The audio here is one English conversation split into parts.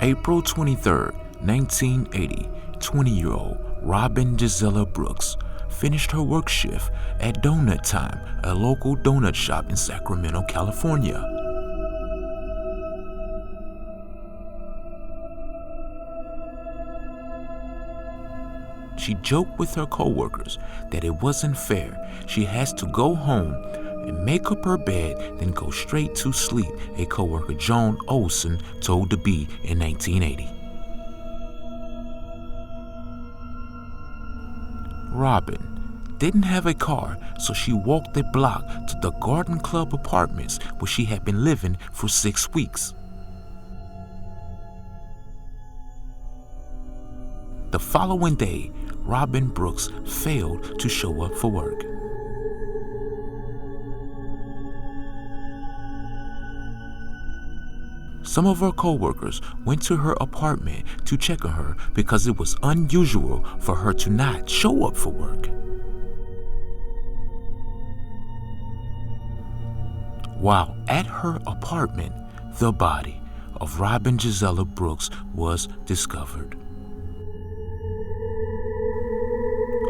April 23, 1980, 20-year-old Robin Gisela Brooks finished her work shift at Donut Time, a local donut shop in Sacramento, California. She joked with her coworkers that it wasn't fair. She has to go home and make up her bed, then go straight to sleep, a coworker Joan Olson told the Bee in 1980. Robin didn't have a car, so she walked a block to the Garden Club Apartments where she had been living for 6 weeks. The following day, Robin Brooks failed to show up for work. Some of her co-workers went to her apartment to check on her because it was unusual for her to not show up for work. While at her apartment, the body of Robin Gisela Brooks was discovered.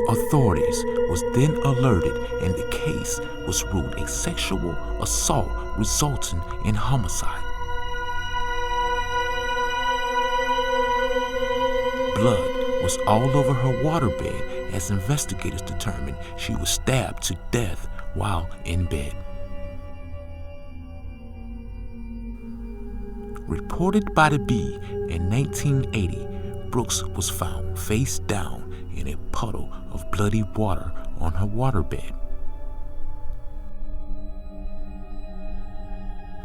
Authorities was then alerted and the case was ruled a sexual assault resulting in homicide. Blood was all over her waterbed as investigators determined she was stabbed to death while in bed. Reported by the Bee in 1980, Brooks was found face down in a puddle of bloody water on her waterbed.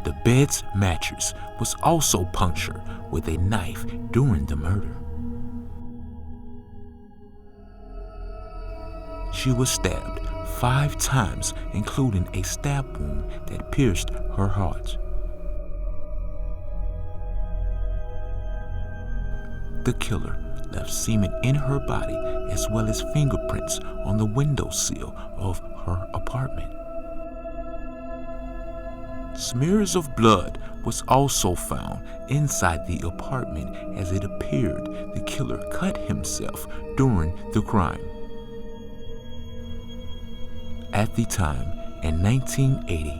The bed's mattress was also punctured with a knife during the murder. She was stabbed 5 times, including a stab wound that pierced her heart. The killer left semen in her body as well as fingerprints on the windowsill of her apartment. Smears of blood was also found inside the apartment as it appeared the killer cut himself during the crime. At the time, in 1980,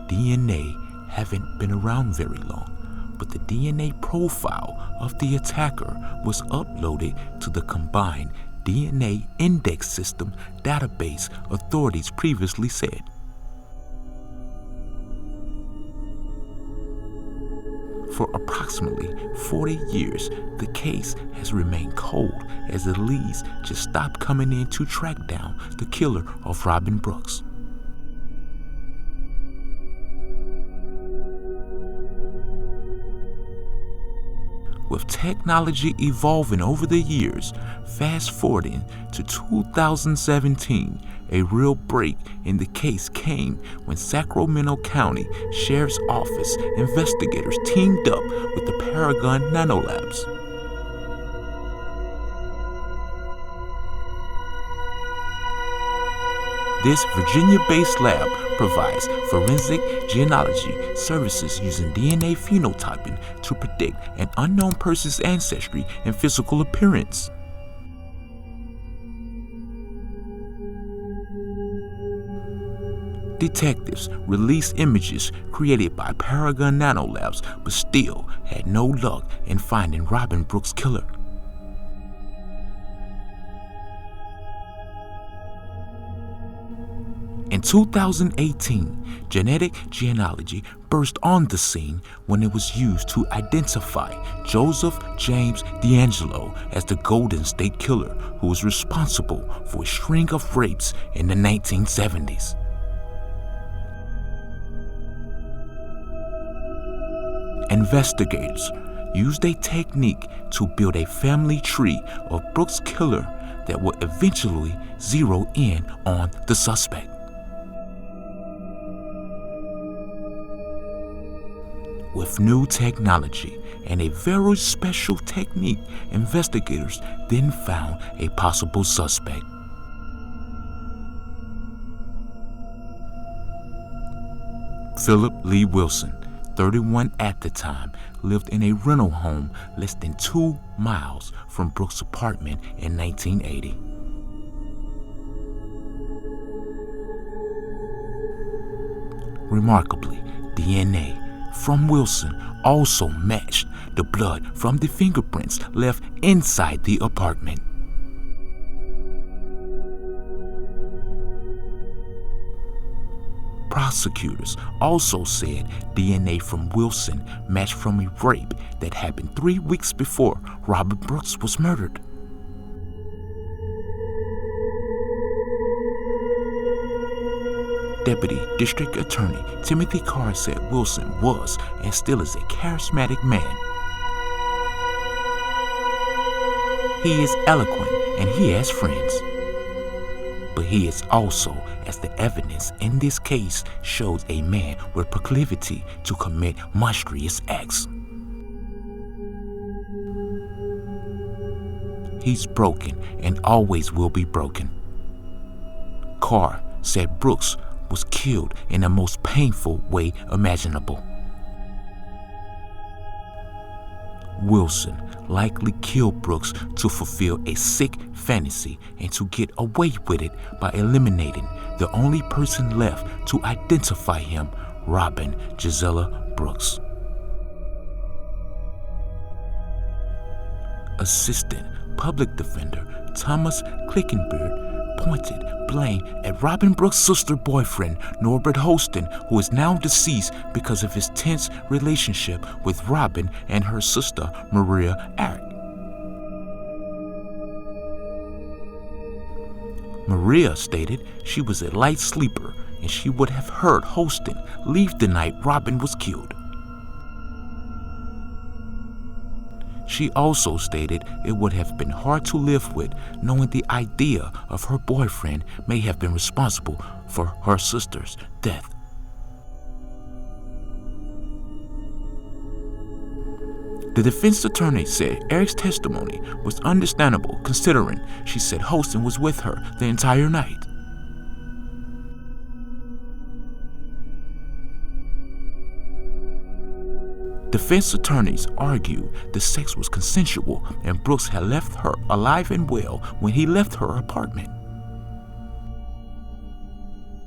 DNA haven't been around very long, but the DNA profile of the attacker was uploaded to the combined DNA index system database, authorities previously said. For approximately 40 years, the case has remained cold as the leads just stopped coming in to track down the killer of Robin Brooks. With technology evolving over the years, fast forwarding to 2017, a real break in the case came when Sacramento County Sheriff's Office investigators teamed up with the Paragon Nanolabs. This Virginia-based lab provides forensic genealogy services using DNA phenotyping to predict an unknown person's ancestry and physical appearance. Detectives released images created by Paragon Nanolabs, but still had no luck in finding Robin Brooks' killer. In 2018, genetic genealogy burst on the scene when it was used to identify Joseph James D'Angelo as the Golden State Killer, who was responsible for a string of rapes in the 1970s. Investigators used a technique to build a family tree of Brooks' killer that would eventually zero in on the suspect. With new technology and a very special technique, investigators then found a possible suspect. Philip Lee Wilson, 31 at the time, lived in a rental home less than 2 miles from Brooks' apartment in 1980. Remarkably, DNA from Wilson also matched the blood from the fingerprints left inside the apartment. Prosecutors also said DNA from Wilson matched from a rape that happened 3 weeks before Robin Brooks was murdered. Deputy District Attorney Timothy Carr said Wilson was and still is a charismatic man. He is eloquent and he has friends. But he is also, as the evidence in this case shows, a man with proclivity to commit monstrous acts. He's broken and always will be broken. Carr said Brooks was killed in the most painful way imaginable. Wilson likely killed Brooks to fulfill a sick fantasy and to get away with it by eliminating the only person left to identify him, Robin Gisela Brooks. Assistant Public Defender Thomas Klickenbeard pointed blame at Robin Brooks' sister boyfriend Norbert Holston, who is now deceased because of his tense relationship with Robin and her sister Maria Eric. Maria stated she was a light sleeper and she would have heard Holston leave the night Robin was killed. She also stated it would have been hard to live with, knowing the idea of her boyfriend may have been responsible for her sister's death. The defense attorney said Eric's testimony was understandable considering she said Holston was with her the entire night. Defense attorneys argued the sex was consensual and Brooks had left her alive and well when he left her apartment.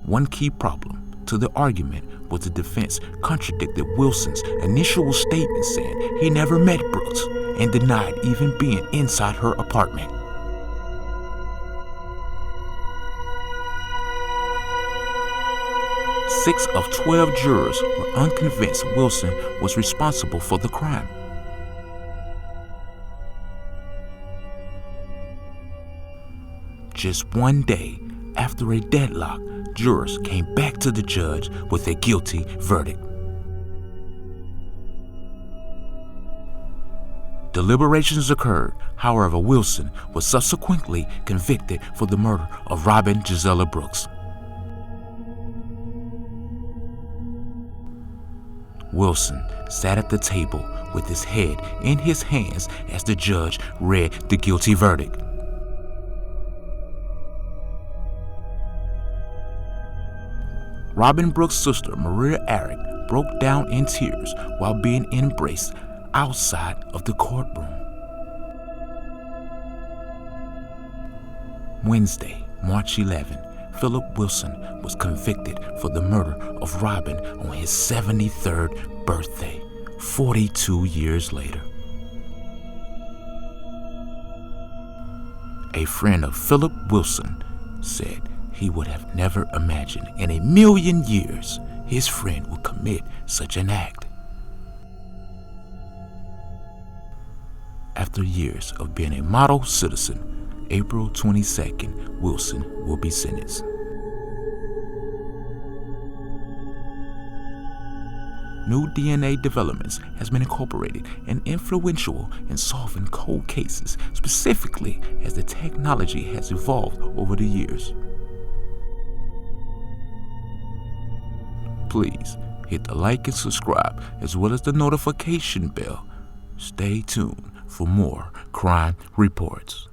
One key problem to the argument was the defense contradicted Wilson's initial statement saying he never met Brooks and denied even being inside her apartment. Six of 12 jurors were unconvinced Wilson was responsible for the crime. Just one day after a deadlock, jurors came back to the judge with a guilty verdict. Deliberations occurred. However, Wilson was subsequently convicted for the murder of Robin Gisela Brooks. Wilson sat at the table with his head in his hands as the judge read the guilty verdict. Robin Brooks' sister, Maria Eric, broke down in tears while being embraced outside of the courtroom. Wednesday, March 11, Philip Wilson was convicted for the murder of Robin on his 73rd birthday, 42 years later. A friend of Philip Wilson said he would have never imagined in a million years his friend would commit such an act. After years of being a model citizen, April 22nd, Wilson will be sentenced. New DNA developments has been incorporated and influential in solving cold cases, specifically as the technology has evolved over the years. Please hit the like and subscribe as well as the notification bell. Stay tuned for more crime reports.